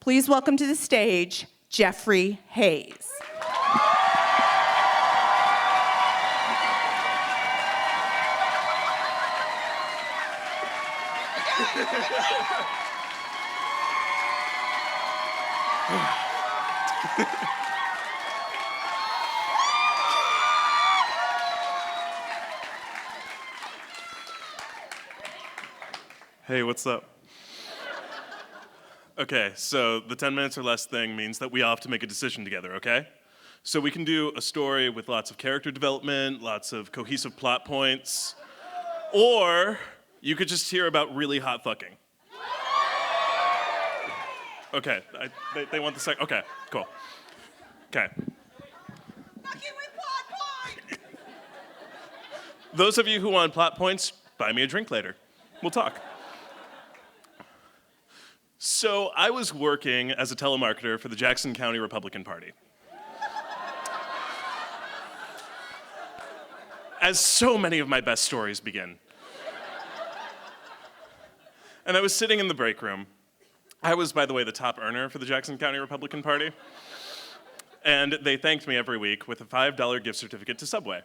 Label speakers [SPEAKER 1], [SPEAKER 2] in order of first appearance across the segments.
[SPEAKER 1] Please welcome to the stage, Jeffrey Hayes.
[SPEAKER 2] Hey, what's up? Okay, so the 10 minutes or less thing means that we all have to make a decision together, okay? So we can do a story with lots of character development, lots of cohesive plot points, or you could just hear about really hot fucking. Okay, they want the sec. Okay, cool. Okay. Those of you who want plot points, buy me a drink later. We'll talk. So I was working as a telemarketer for the Jackson County Republican Party. As so many of my best stories begin. And I was sitting in the break room. I was, by the way, the top earner for the Jackson County Republican Party. And they thanked me every week with a $5 gift certificate to Subway.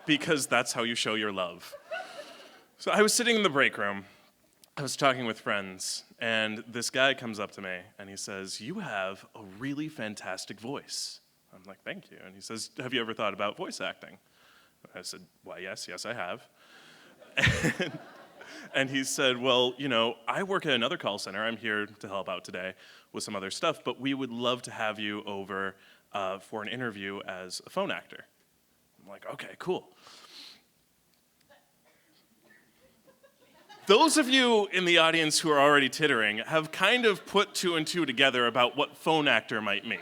[SPEAKER 2] Because that's how you show your love. So I was sitting in the break room. I was talking with friends, and this guy comes up to me, and he says, "You have a really fantastic voice." I'm like, "Thank you." And he says, "Have you ever thought about voice acting?" I said, "Why, yes, I have." And he said, "Well, you know, I work at another call center. I'm here to help out today with some other stuff, but we would love to have you over for an interview as a phone actor." I'm like, "Okay, cool." Those of you in the audience who are already tittering have kind of put two and two together about what phone actor might mean.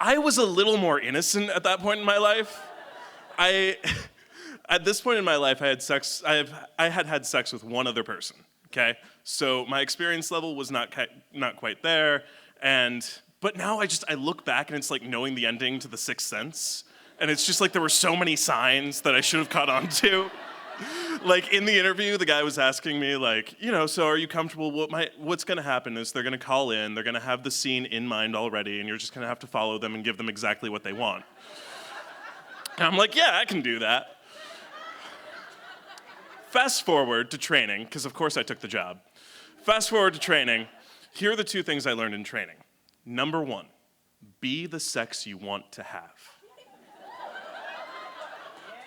[SPEAKER 2] I was a little more innocent at that point in my life. At this point in my life, I had had sex with one other person, okay? So my experience level was not quite there, but now I look back and it's like knowing the ending to The Sixth Sense. And it's just like there were so many signs that I should have caught on to. Like in the interview, the guy was asking me like, you know, so are you comfortable? What's gonna happen is they're gonna call in, they're gonna have the scene in mind already, and you're just gonna have to follow them and give them exactly what they want. And I'm like, yeah, I can do that. Fast forward to training, because of course I took the job. Fast forward to training, here are the two things I learned in training. Number one, be the sex you want to have.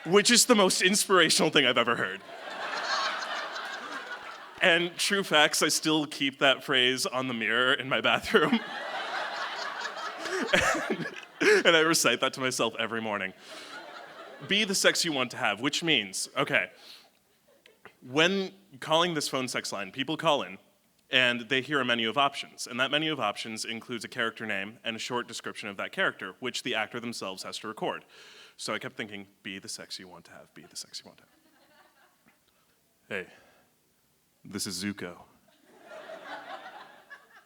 [SPEAKER 2] Which is the most inspirational thing I've ever heard. And true facts, I still keep that phrase on the mirror in my bathroom. And I recite that to myself every morning. Be the sex you want to have, which means, okay, when calling this phone sex line, people call in and they hear a menu of options. And that menu of options includes a character name and a short description of that character, which the actor themselves has to record. So I kept thinking, be the sex you want to have, be the sex you want to have. Hey, this is Zuko.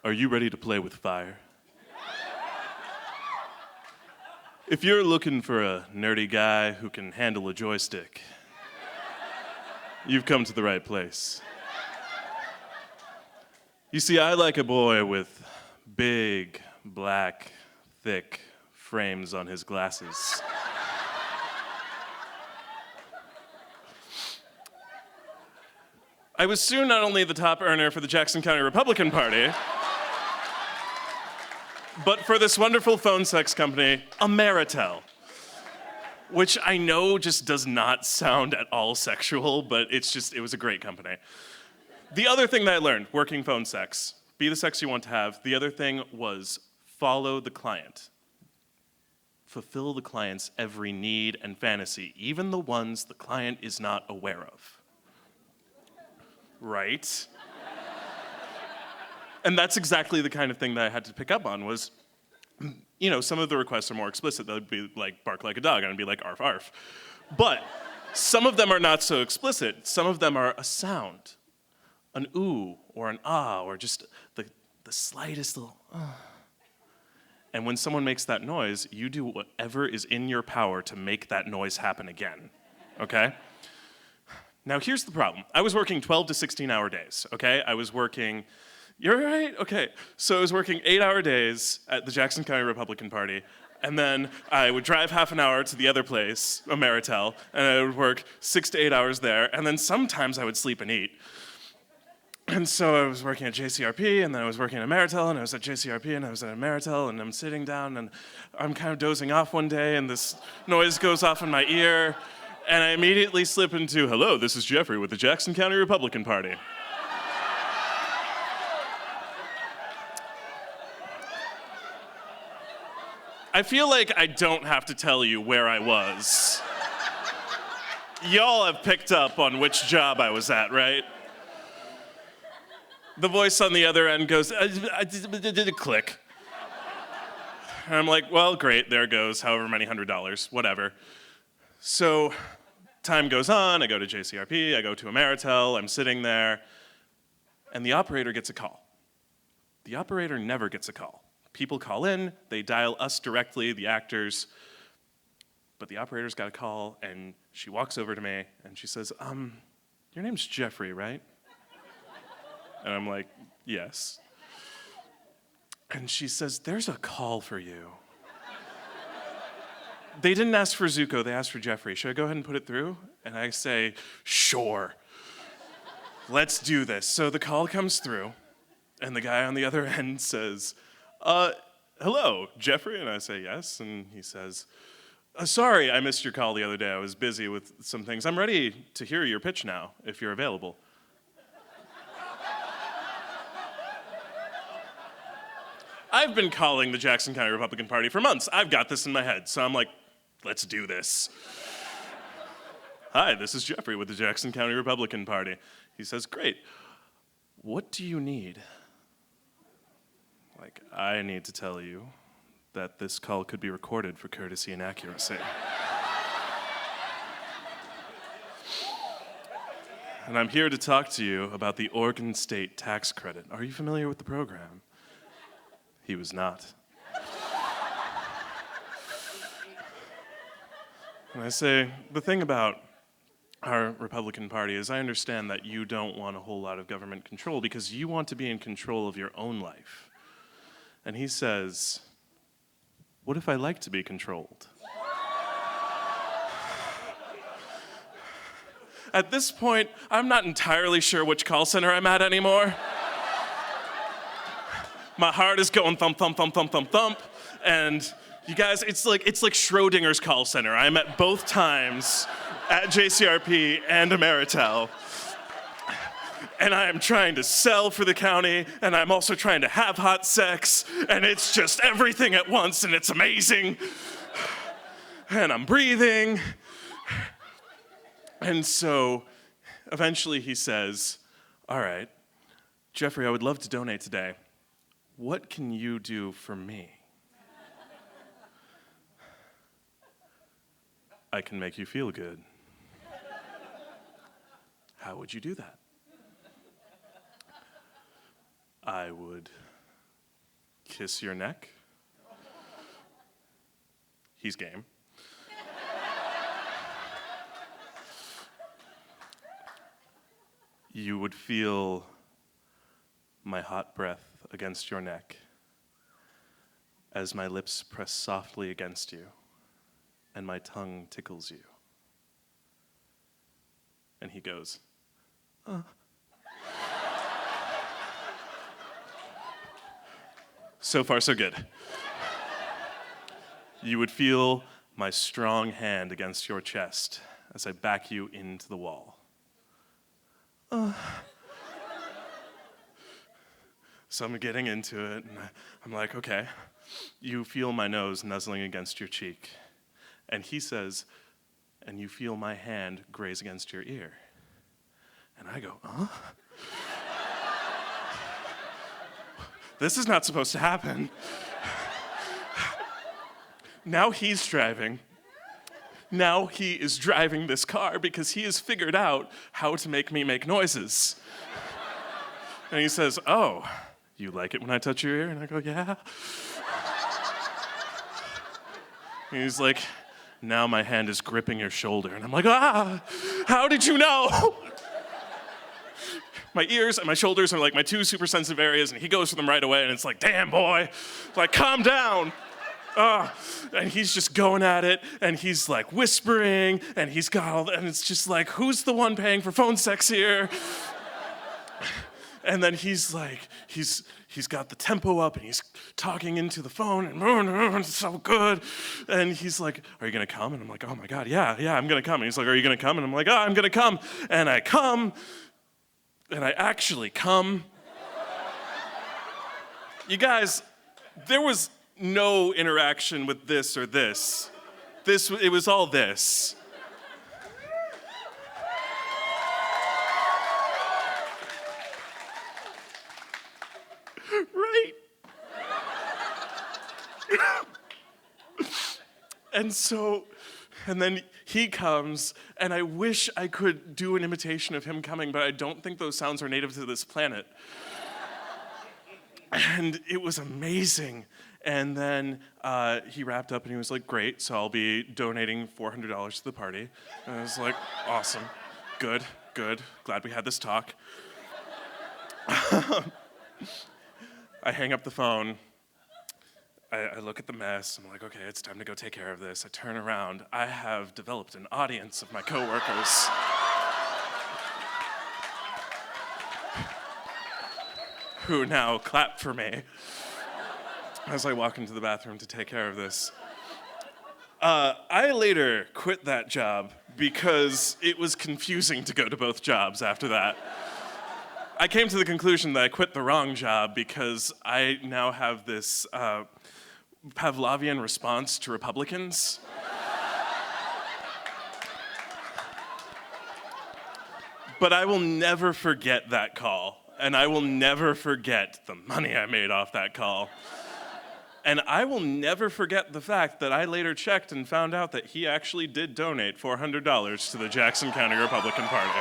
[SPEAKER 2] Are you ready to play with fire? If you're looking for a nerdy guy who can handle a joystick, you've come to the right place. You see, I like a boy with big, black, thick frames on his glasses. I was soon not only the top earner for the Jackson County Republican Party, but for this wonderful phone sex company, Ameritel, which I know just does not sound at all sexual, but it was a great company. The other thing that I learned working phone sex, be the sex you want to have, the other thing was follow the client. Fulfill the client's every need and fantasy, even the ones the client is not aware of. Right? And that's exactly the kind of thing that I had to pick up on was, you know, some of the requests are more explicit. They would be like, bark like a dog, and I'd be like, arf, arf. But some of them are not so explicit. Some of them are a sound, an ooh, or an ah, or just the slightest little And when someone makes that noise, you do whatever is in your power to make that noise happen again, okay? Now, here's the problem. I was working 12 to 16-hour days, okay? I was working, you're right? Okay. So I was working 8-hour days at the Jackson County Republican Party, and then I would drive half an hour to the other place, Ameritel, and I would work 6 to 8 hours there, and then sometimes I would sleep and eat. And so I was working at JCRP, and then I was working at Ameritel, and I was at JCRP, and I was at Ameritel, and I'm sitting down, and I'm kind of dozing off one day, and this noise goes off in my ear, and I immediately slip into, hello, this is Jeffrey with the Jackson County Republican Party. I feel like I don't have to tell you where I was. Y'all have picked up on which job I was at, right? The voice on the other end goes, I did a click. And I'm like, well, great, there goes however many $100, whatever. So time goes on, I go to JCRP, I go to Ameritel, I'm sitting there, and the operator gets a call. The operator never gets a call. People call in, they dial us directly, the actors, but the operator's got a call, and she walks over to me, and she says, your name's Jeffrey, right? And I'm like, yes. And she says, there's a call for you. They didn't ask for Zuko, they asked for Jeffrey. Should I go ahead and put it through? And I say, sure. Let's do this. So the call comes through, and the guy on the other end says, hello, Jeffrey? And I say, yes. And he says, sorry, I missed your call the other day. I was busy with some things. I'm ready to hear your pitch now, if you're available. I've been calling the Jackson County Republican Party for months. I've got this in my head, so I'm like, let's do this. Hi, this is Jeffrey with the Jackson County Republican Party. He says, great. What do you need? Like, I need to tell you that this call could be recorded for courtesy and accuracy. And I'm here to talk to you about the Oregon State tax credit. Are you familiar with the program? He was not. And I say, the thing about our Republican Party is I understand that you don't want a whole lot of government control because you want to be in control of your own life. And he says, what if I like to be controlled? At this point, I'm not entirely sure which call center I'm at anymore. My heart is going thump, thump, thump, thump, thump, thump. And you guys, it's like Schrodinger's call center. I'm at both times at JCRP and Ameritel. And I am trying to sell for the county, and I'm also trying to have hot sex, and it's just everything at once, and it's amazing. And I'm breathing. And so eventually he says, all right, Jeffrey, I would love to donate today. What can you do for me? I can make you feel good. How would you do that? I would kiss your neck. He's game. You would feel my hot breath against your neck as my lips press softly against you and my tongue tickles you. And he goes, So far, so good. You would feel my strong hand against your chest as I back you into the wall. So I'm getting into it, and I'm like, okay. You feel my nose nuzzling against your cheek. And he says, and you feel my hand graze against your ear. And I go, This is not supposed to happen. Now he's driving. Now he is driving this car because he has figured out how to make me make noises. And he says, oh, you like it when I touch your ear? And I go, yeah. And he's like, Now my hand is gripping your shoulder. And I'm like, how did you know? My ears and my shoulders are like my two super sensitive areas, and he goes for them right away, and it's like, damn, boy. Like, calm down. And he's just going at it, and he's like whispering, and he's got all, and it's just like, who's the one paying for phone sex here? And then he's like, he's got the tempo up, and he's talking into the phone, and it's so good. And he's like, are you gonna come? And I'm like, oh my God, yeah, I'm gonna come. And he's like, are you gonna come? And I'm like, I'm gonna come. And I come, and I actually come. You guys, there was no interaction with this or this. It was all this. Right? And then he comes, and I wish I could do an imitation of him coming, but I don't think those sounds are native to this planet. And it was amazing. And then he wrapped up and he was like, great, so I'll be donating $400 to the party. And I was like, awesome, good, glad we had this talk. I hang up the phone. I look at the mess. I'm like, okay, it's time to go take care of this. I turn around. I have developed an audience of my coworkers. Who now clap for me as I walk into the bathroom to take care of this. I later quit that job because it was confusing to go to both jobs after that. I came to the conclusion that I quit the wrong job because I now have this Pavlovian response to Republicans. But I will never forget that call. And I will never forget the money I made off that call. And I will never forget the fact that I later checked and found out that he actually did donate $400 to the Jackson County Republican Party.